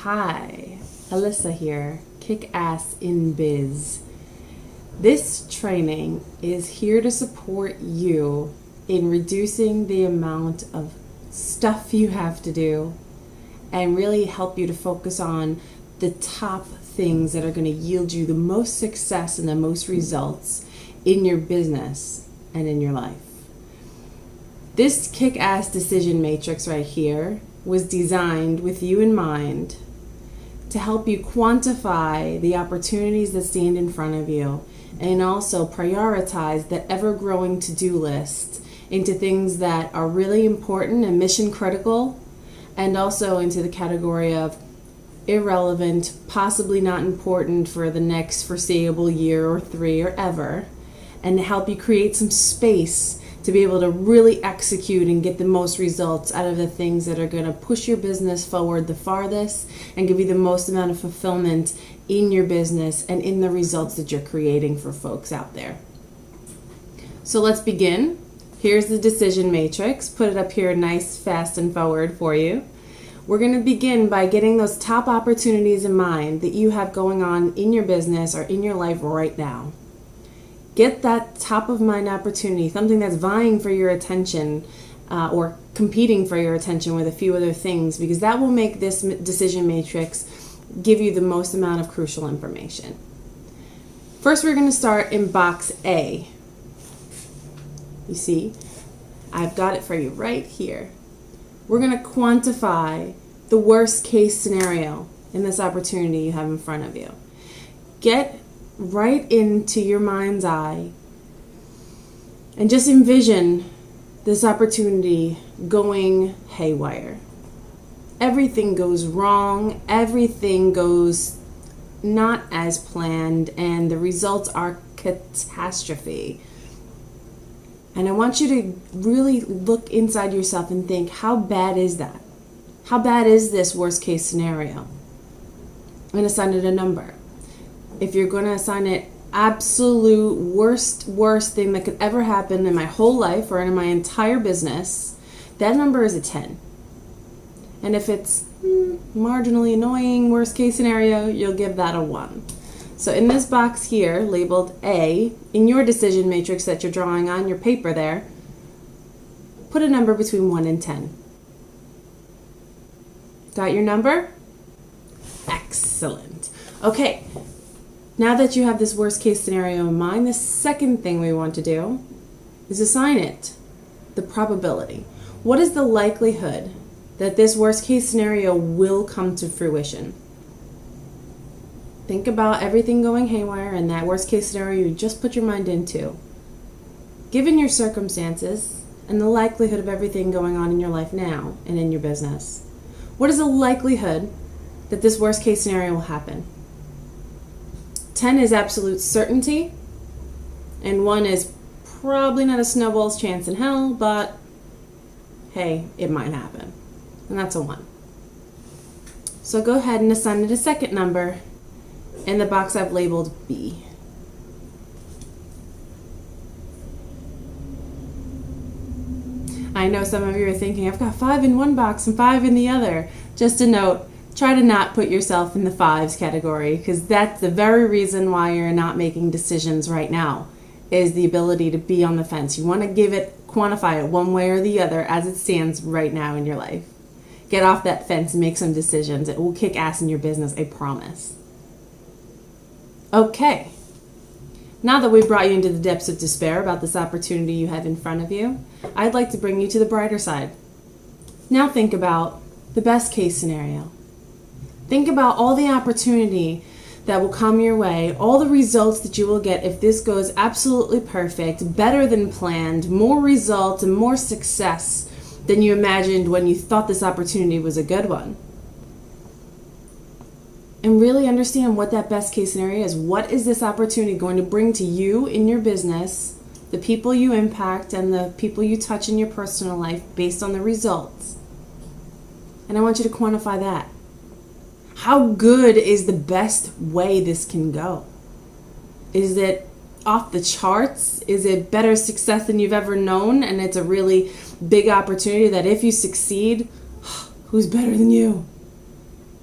Hi, Alyssa here, KickAss in Biz. This training is here to support you in reducing the amount of stuff you have to do and really help you to focus on the top things that are going to yield you the most success and the most results in your business and in your life. This kick-ass decision matrix right here was designed with you in mind to help you quantify the opportunities that stand in front of you and also prioritize that ever-growing to-do list into things that are really important and mission critical, and also into the category of irrelevant, possibly not important for the next foreseeable year or 3 or ever, and to help you create some space to be able to really execute and get the most results out of the things that are going to push your business forward the farthest and give you the most amount of fulfillment in your business and in the results that you're creating for folks out there. So let's begin. Here's the decision matrix. Put it up here nice, fast, and forward for you. We're going to begin by getting those top opportunities in mind that you have going on in your business or in your life right now. Get that top of mind opportunity, something that's vying for your attention or competing for your attention with a few other things, because that will make this decision matrix give you the most amount of crucial information. First, we're going to start in box A. You see, I've got it for you right here. We're going to quantify the worst case scenario in this opportunity you have in front of you. Get right into your mind's eye and just envision this opportunity going haywire. Everything goes wrong, everything goes not as planned, and the results are catastrophe. And I want you to really look inside yourself and think, how bad is that? How bad is this worst case scenario? I'm going to assign it a number. If you're going to assign it absolute worst thing that could ever happen in my whole life or in my entire business, that number is a 10. And if it's marginally annoying, worst case scenario, you'll give that a 1. So in this box here, labeled A, in your decision matrix that you're drawing on your paper there, put a number between 1 and 10. Got your number? Excellent. Okay. Now that you have this worst case scenario in mind, the second thing we want to do is assign it the probability. What is the likelihood that this worst case scenario will come to fruition? Think about everything going haywire and that worst case scenario you just put your mind into. Given your circumstances and the likelihood of everything going on in your life now and in your business, what is the likelihood that this worst case scenario will happen? 10 is absolute certainty, and 1 is probably not a snowball's chance in hell, but hey, it might happen. And that's a 1. So go ahead and assign it a second number in the box I've labeled B. I know some of you are thinking, I've got 5 in one box and 5 in the other. Just a note, try to not put yourself in the 5s category, because that's the very reason why you're not making decisions right now, is the ability to be on the fence. You want to quantify it one way or the other as it stands right now in your life. Get off that fence and make some decisions. It will kick ass in your business, I promise. Okay. Now that we've brought you into the depths of despair about this opportunity you have in front of you, I'd like to bring you to the brighter side. Now think about the best case scenario. Think about all the opportunity that will come your way, all the results that you will get if this goes absolutely perfect, better than planned, more results and more success than you imagined when you thought this opportunity was a good one. And really understand what that best case scenario is. What is this opportunity going to bring to you in your business, the people you impact, and the people you touch in your personal life based on the results? And I want you to quantify that. How good is the best way this can go? Is it off the charts? Is it better success than you've ever known? And it's a really big opportunity that if you succeed, who's better than you?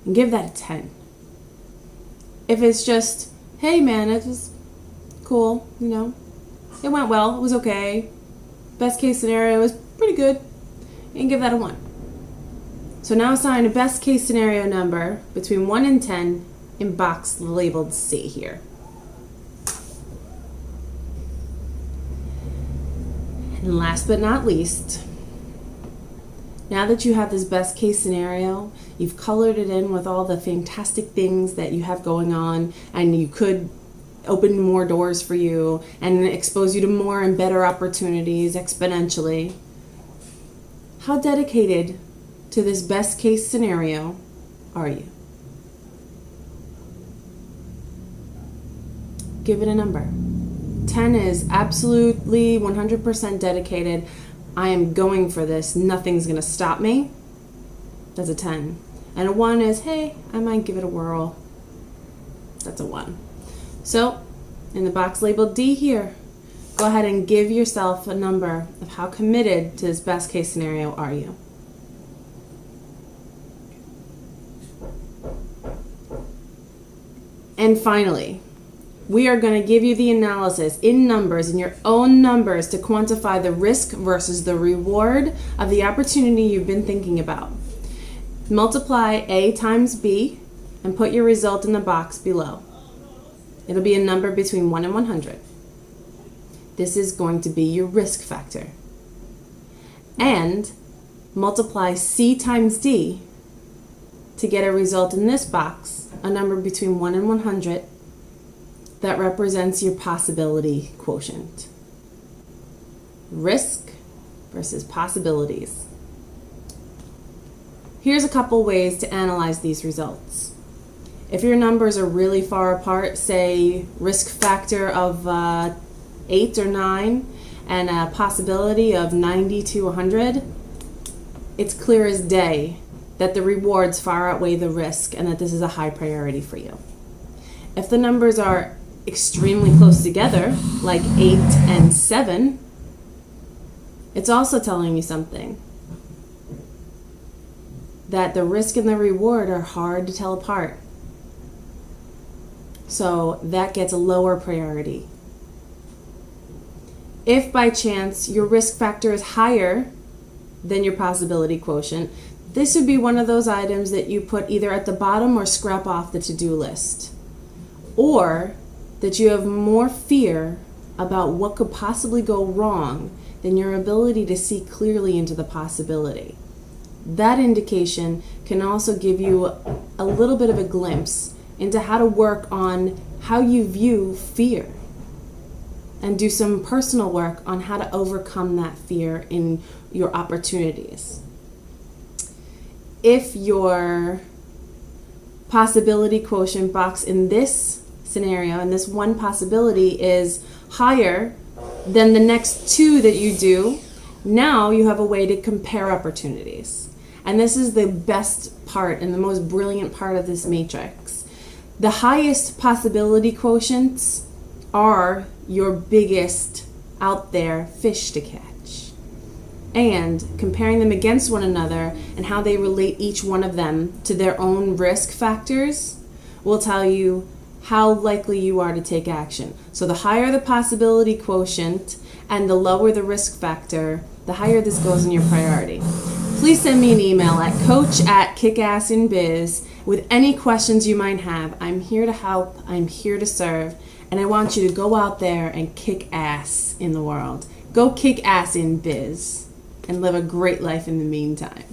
and give that a 10. If it's just, hey man, it was cool, it went well, it was okay, best case scenario was pretty good, and give that a 1. So now assign a best case scenario number between 1 and 10 in box labeled C here. And last but not least, now that you have this best case scenario, you've colored it in with all the fantastic things that you have going on, and you could open more doors for you and expose you to more and better opportunities exponentially. How dedicated to this best case scenario are you? Give it a number. 10 is absolutely 100% dedicated. I am going for this. Nothing's going to stop me. That's a 10. And a 1 is, hey, I might give it a whirl. That's a 1. So, in the box labeled D here, go ahead and give yourself a number of how committed to this best case scenario are you. And finally, we are going to give you the analysis in numbers, in your own numbers, to quantify the risk versus the reward of the opportunity you've been thinking about. Multiply A times B and put your result in the box below. It'll be a number between 1 and 100. This is going to be your risk factor. And multiply C times D to get a result in this box, a number between 1 and 100 that represents your possibility quotient. Risk versus possibilities. Here's a couple ways to analyze these results. If your numbers are really far apart, say risk factor of 8 or 9 and a possibility of 90 to 100, it's clear as day that the rewards far outweigh the risk and that this is a high priority for you. If the numbers are extremely close together, like 8 and 7, it's also telling you something. That the risk and the reward are hard to tell apart. So that gets a lower priority. If by chance your risk factor is higher than your possibility quotient, this would be one of those items that you put either at the bottom or scrap off the to-do list. Or that you have more fear about what could possibly go wrong than your ability to see clearly into the possibility. That indication can also give you a little bit of a glimpse into how to work on how you view fear and do some personal work on how to overcome that fear in your opportunities. If your possibility quotient box in this scenario, and this one possibility, is higher than the next two that you do, now you have a way to compare opportunities. And this is the best part and the most brilliant part of this matrix. The highest possibility quotients are your biggest out there fish to catch. And comparing them against one another and how they relate each one of them to their own risk factors will tell you how likely you are to take action. So the higher the possibility quotient and the lower the risk factor, the higher this goes in your priority. Please send me an email at coach@kickassinbiz with any questions you might have. I'm here to help. I'm here to serve. And I want you to go out there and kick ass in the world. Go kick ass in biz and live a great life in the meantime.